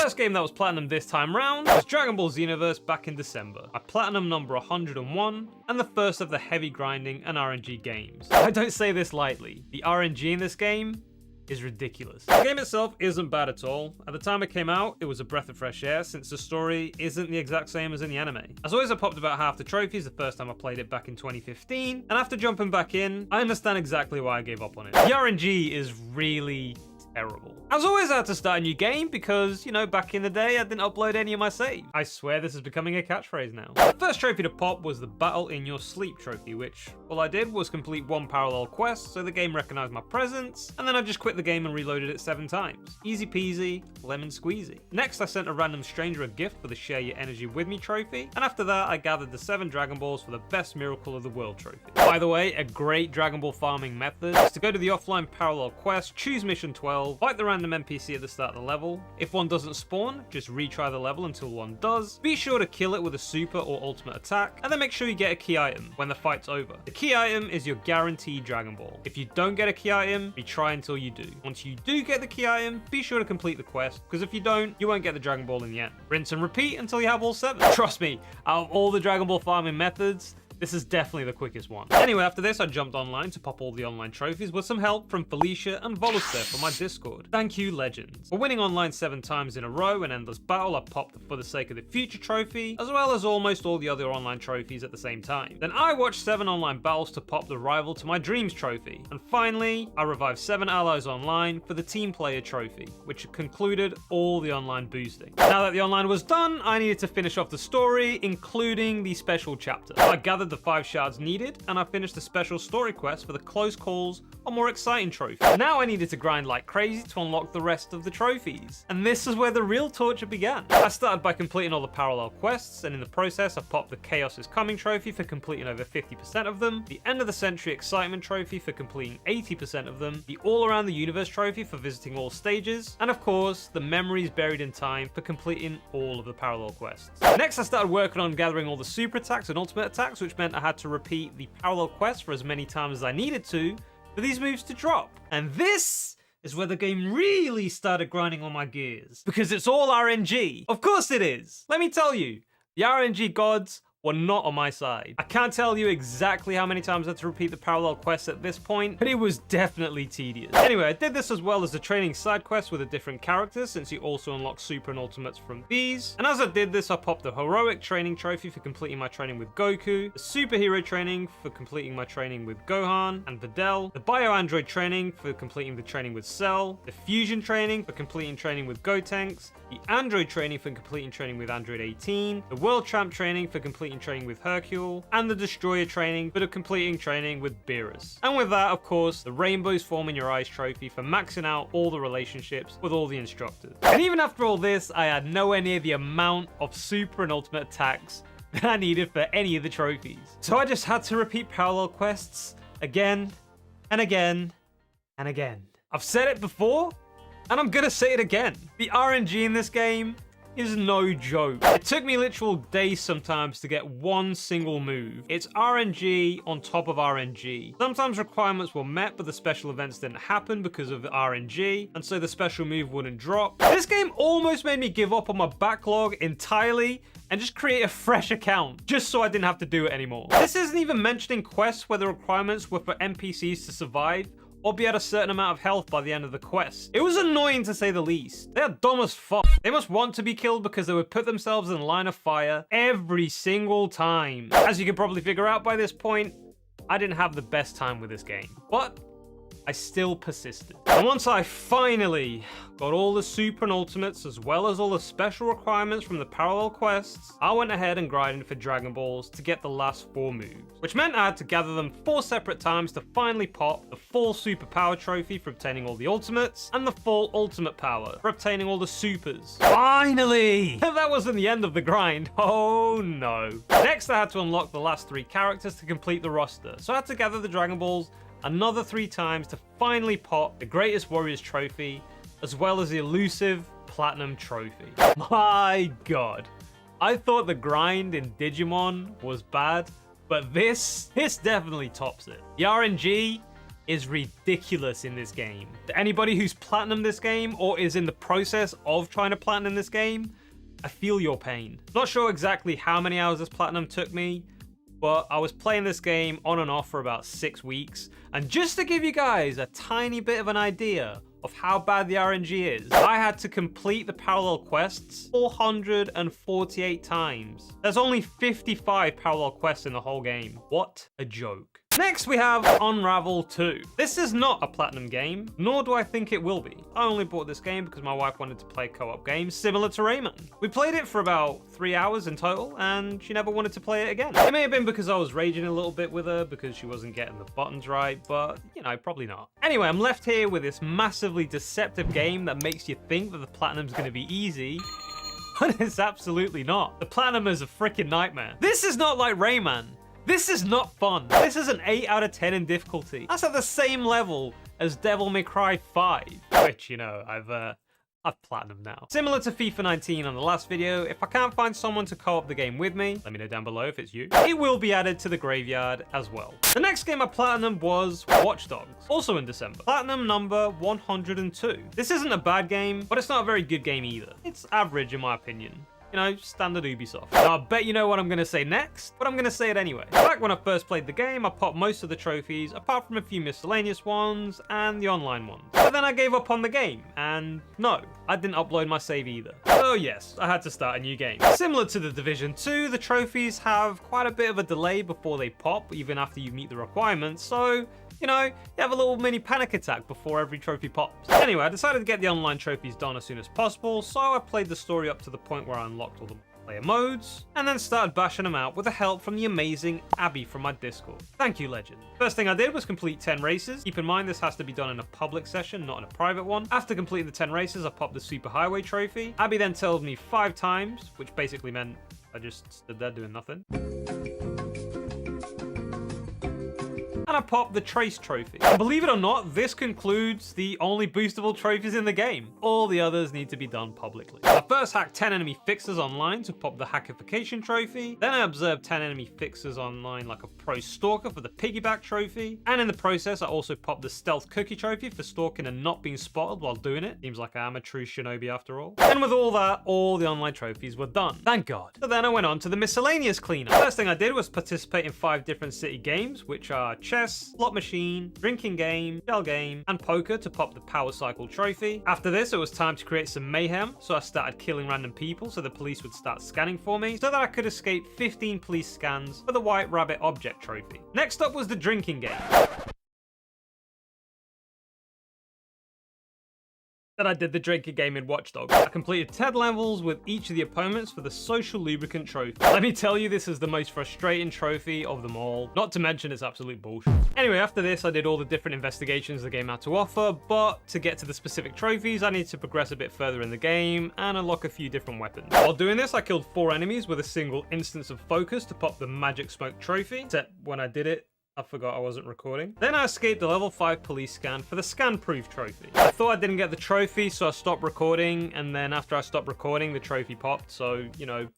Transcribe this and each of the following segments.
first game that was platinum this time round was Dragon Ball Xenoverse back in December, my platinum number 101, and the first of the heavy grinding and RNG games. I don't say this lightly, the RNG in this game is ridiculous. The game itself isn't bad at all. At the time it came out, it was a breath of fresh air since the story isn't the exact same as in the anime. As always, I popped about half the trophies the first time I played it back in 2015, and after jumping back in, I understand exactly why I gave up on it. The RNG is really terrible. As always, I had to start a new game because, you know, back in the day, I didn't upload any of my saves. I swear this is becoming a catchphrase now. The first trophy to pop was the Battle in Your Sleep trophy, which all I did was complete one parallel quest, so the game recognized my presence, and then I just quit the game and reloaded it 7 times. Easy peasy, lemon squeezy. Next, I sent a random stranger a gift for the Share Your Energy With Me trophy, and after that, I gathered the 7 Dragon Balls for the Best Miracle of the World trophy. By the way, a great Dragon Ball farming method is to go to the offline parallel quest, choose mission 12, fight the random NPC at the start of the level. If one doesn't spawn, just retry the level until one does. Be sure to kill it with a super or ultimate attack, and then make sure you get a key item when the fight's over. The key item is your guaranteed Dragon Ball. If you don't get a key item, retry until you do. Once you do get the key item, be sure to complete the quest, because if you don't, you won't get the Dragon Ball in the end. Rinse and repeat until you have all 7. Trust me, out of all the Dragon Ball farming methods, this is definitely the quickest one. Anyway, after this, I jumped online to pop all the online trophies with some help from Felicia and Voluster from my Discord. Thank you, legends. For winning online 7 times in a row in Endless Battle, I popped the For the Sake of the Future trophy, as well as almost all the other online trophies at the same time. Then I watched 7 online battles to pop the Rival to My Dreams trophy. And finally, I revived 7 allies online for the Team Player trophy, which concluded all the online boosting. Now that the online was done, I needed to finish off the story, including the special chapter. I gathered the 5 shards needed, and I finished the special story quest for the Close Calls or More Exciting trophy. Now I needed to grind like crazy to unlock the rest of the trophies, and this is where the real torture began. I started by completing all the parallel quests, and in the process I popped the Chaos is Coming trophy for completing over 50% of them, the End of the Century Excitement trophy for completing 80% of them, the All Around the Universe trophy for visiting all stages, and of course the Memories Buried in Time for completing all of the parallel quests. Next I started working on gathering all the super attacks and ultimate attacks, which meant I had to repeat the parallel quest for as many times as I needed to for these moves to drop. And this is where the game really started grinding on my gears, because it's all RNG. Of course it is. Let me tell you, the RNG gods were not on my side. I can't tell you exactly how many times I had to repeat the parallel quests at this point, but it was definitely tedious. Anyway, I did this as well as the training side quests with a different character, since you also unlock super and ultimates from these. And as I did this, I popped the heroic training trophy for completing my training with Goku, the superhero training for completing my training with Gohan and Videl, the bio android training for completing the training with Cell, the fusion training for completing training with Gotenks, the android training for completing training with Android 18, the world champ training for completing training with Hercule, and the destroyer training for completing training with Beerus. And with that, of course, the Rainbows Form in Your Eyes trophy for maxing out all the relationships with all the instructors. And even after all this, I had nowhere near the amount of super and ultimate attacks that I needed for any of the trophies. So I just had to repeat parallel quests again and again and again. I've said it before, and I'm gonna say it again. The RNG in this game is no joke. It took me literal days sometimes to get one single move. It's RNG on top of RNG. Sometimes requirements were met, but the special events didn't happen because of the RNG, and so the special move wouldn't drop. This game almost made me give up on my backlog entirely and just create a fresh account, just so I didn't have to do it anymore. This isn't even mentioning quests where the requirements were for NPCs to survive or be at a certain amount of health by the end of the quest. It was annoying to say the least. They are dumb as fuck. They must want to be killed because they would put themselves in line of fire every single time. As you can probably figure out by this point, I didn't have the best time with this game, but I still persisted. And once I finally got all the super and ultimates as well as all the special requirements from the parallel quests, I went ahead and grinded for Dragon Balls to get the last 4 moves, which meant I had to gather them 4 separate times to finally pop the full super power trophy for obtaining all the ultimates and the full ultimate power for obtaining all the supers. Finally! That wasn't the end of the grind. Oh no. Next, I had to unlock the last 3 characters to complete the roster, so I had to gather the Dragon Balls another 3 times to finally pop the Greatest Warriors trophy, as well as the elusive Platinum trophy. My god. I thought the grind in Digimon was bad, but this definitely tops it. The RNG is ridiculous in this game. To anybody who's platinumed this game or is in the process of trying to platinum this game, I feel your pain. Not sure exactly how many hours this platinum took me, but I was playing this game on and off for about 6 weeks. And just to give you guys a tiny bit of an idea of how bad the RNG is, I had to complete the parallel quests 448 times. There's only 55 parallel quests in the whole game. What a joke. Next we have Unravel 2. This is not a platinum game, nor do I think it will be. I only bought this game because my wife wanted to play co-op games similar to Rayman. We played it for about 3 hours in total, and she never wanted to play it again. It may have been because I was raging a little bit with her because she wasn't getting the buttons right, but you know, probably not. Anyway, I'm left here with this massively deceptive game that makes you think that the platinum's gonna be easy, but it's absolutely not. The platinum is a freaking nightmare. This is not like Rayman. This is not fun. This is an 8 out of 10 in difficulty. That's at the same level as Devil May Cry 5, which, you know, I've platinumed now. Similar to FIFA 19 on the last video, if I can't find someone to co-op the game with me, let me know down below if it's you, it will be added to the graveyard as well. The next game I platinumed was Watch Dogs, also in December. Platinum number 102. This isn't a bad game, but it's not a very good game either. It's average in my opinion. You know, standard Ubisoft. Now, I bet you know what I'm going to say next, but I'm going to say it anyway. Back when I first played the game, I popped most of the trophies, apart from a few miscellaneous ones and the online ones. But then I gave up on the game, and no, I didn't upload my save either. So yes, I had to start a new game. Similar to the Division 2, the trophies have quite a bit of a delay before they pop, even after you meet the requirements, so you know, you have a little mini panic attack before every trophy pops. Anyway, I decided to get the online trophies done as soon as possible, so I played the story up to the point where I unlocked all the player modes, and then started bashing them out with the help from the amazing Abby from my Discord. Thank you, legend. First thing I did was complete 10 races. Keep in mind this has to be done in a public session, not in a private one. After completing the 10 races, I popped the Superhighway trophy. Abby then told me 5 times, which basically meant I just stood there doing nothing. And I popped the Trace trophy. And believe it or not, this concludes the only boostable trophies in the game. All the others need to be done publicly. I first hacked 10 enemy fixers online to pop the hackification trophy. Then I observed 10 enemy fixers online like a pro stalker for the piggyback trophy. And in the process, I also popped the stealth cookie trophy for stalking and not being spotted while doing it. Seems like I am a true shinobi after all. And with all that, all the online trophies were done. Thank God. So then I went on to the miscellaneous cleanup. First thing I did was participate in 5 different city games, which are chess, slot machine, drinking game, shell game, and poker to pop the power cycle trophy. After this, it was time to create some mayhem, so I started killing random people so the police would start scanning for me, so that I could escape 15 police scans for the White Rabbit object trophy. Next up was the drinking game. That I did the drinking game in Watch Dogs. I completed 10 levels with each of the opponents for the social lubricant trophy. Let me tell you, this is the most frustrating trophy of them all. Not to mention it's absolute bullshit. Anyway, after this, I did all the different investigations the game had to offer, but to get to the specific trophies, I needed to progress a bit further in the game and unlock a few different weapons. While doing this, I killed 4 enemies with a single instance of focus to pop the magic smoke trophy. Except when I did it, I forgot I wasn't recording. Then I escaped the level 5 police scan for the scan proof trophy. I thought I didn't get the trophy, so I stopped recording, and then after I stopped recording, the trophy popped, so, you know,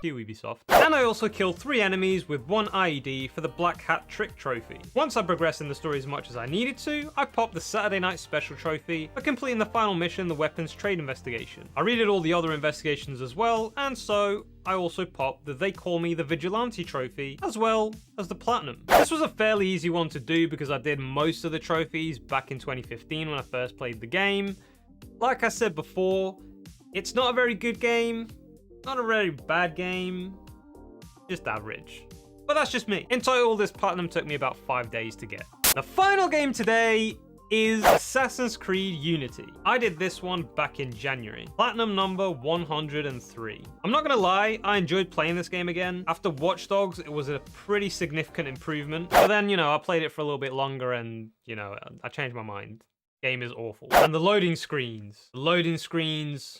Ubisoft. And I also killed 3 enemies with 1 IED for the Black Hat Trick trophy. Once I progressed in the story as much as I needed to, I popped the Saturday Night Special trophy for completing the final mission, the Weapons Trade Investigation. I redid all the other investigations as well, and so I also popped the They Call Me the Vigilante trophy, as well as the Platinum. This was a fairly easy one to do because I did most of the trophies back in 2015 when I first played the game. Like I said before, it's not a very good game. Not a very bad game, just average. But that's just me. In total, this platinum took me about 5 days to get. The final game today is Assassin's Creed Unity. I did this one back in January. Platinum number 103. I'm not gonna lie, I enjoyed playing this game again. After Watch Dogs, it was a pretty significant improvement. But then, you know, I played it for a little bit longer and, you know, I changed my mind. Game is awful. And the loading screens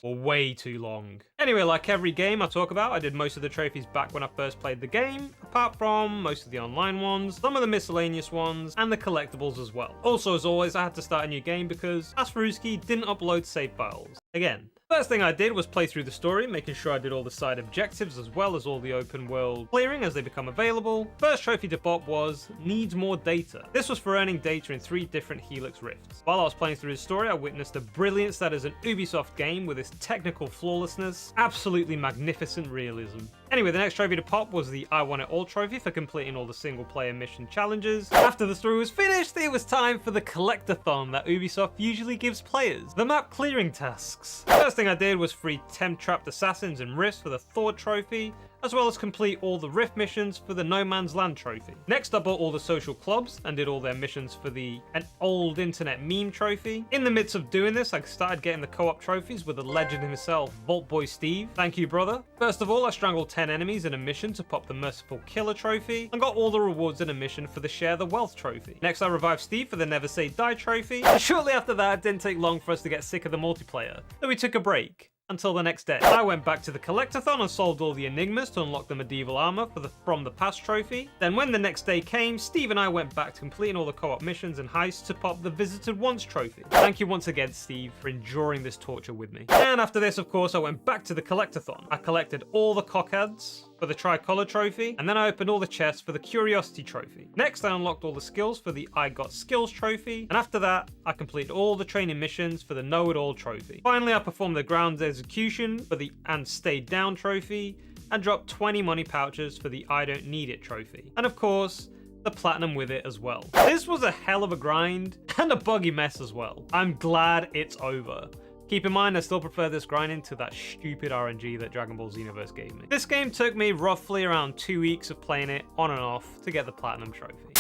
were way too long. Anyway, like every game I talk about, I did most of the trophies back when I first played the game, apart from most of the online ones, some of the miscellaneous ones, and the collectibles as well. Also, as always, I had to start a new game because Asfaruski didn't upload save files. Again, First thing I did was play through the story, making sure I did all the side objectives as well as all the open world clearing as they become available. First trophy to pop was Needs More Data. This was for earning data in 3 different Helix rifts. While I was playing through the story, I witnessed the brilliance that is an Ubisoft game with its technical flawlessness, absolutely magnificent realism. Anyway, the next trophy to pop was the I Want It All trophy for completing all the single player mission challenges. After the story was finished, it was time for the collectathon that Ubisoft usually gives players, the map clearing tasks. First thing I did was free 10 trapped assassins and rifts for the Thor trophy, as well as complete all the rift missions for the No Man's Land trophy. Next I bought all the social clubs and did all their missions for the An Old Internet Meme trophy. In the midst of doing this, I started getting the co-op trophies with the legend himself, Vault Boy Steve. Thank you, brother. First of all, I strangled 10 enemies in a mission to pop the Merciful Killer trophy, and got all the rewards in a mission for the Share the Wealth trophy. Next I revived Steve for the Never Say Die trophy, and shortly after that, it didn't take long for us to get sick of the multiplayer, so we took a break. Until the next day. I went back to the collectathon and solved all the enigmas to unlock the medieval armor for the From the Past trophy. Then when the next day came, Steve and I went back to completing all the co-op missions and heists to pop the Visited Once trophy. Thank you once again, Steve, for enduring this torture with me. And after this, of course, I went back to the collectathon. I collected all the cockads for the Tricolor trophy, and then I opened all the chests for the Curiosity trophy. Next, I unlocked all the skills for the I Got Skills trophy, and after that, I completed all the training missions for the Know It All trophy. Finally, I performed the ground execution for the And Stayed Down trophy, and dropped 20 money pouches for the I Don't Need It trophy. And of course, the platinum with it as well. This was a hell of a grind, and a buggy mess as well. I'm glad it's over. Keep in mind, I still prefer this grinding to that stupid RNG that Dragon Ball Xenoverse gave me. This game took me roughly around 2 weeks of playing it on and off to get the platinum trophy.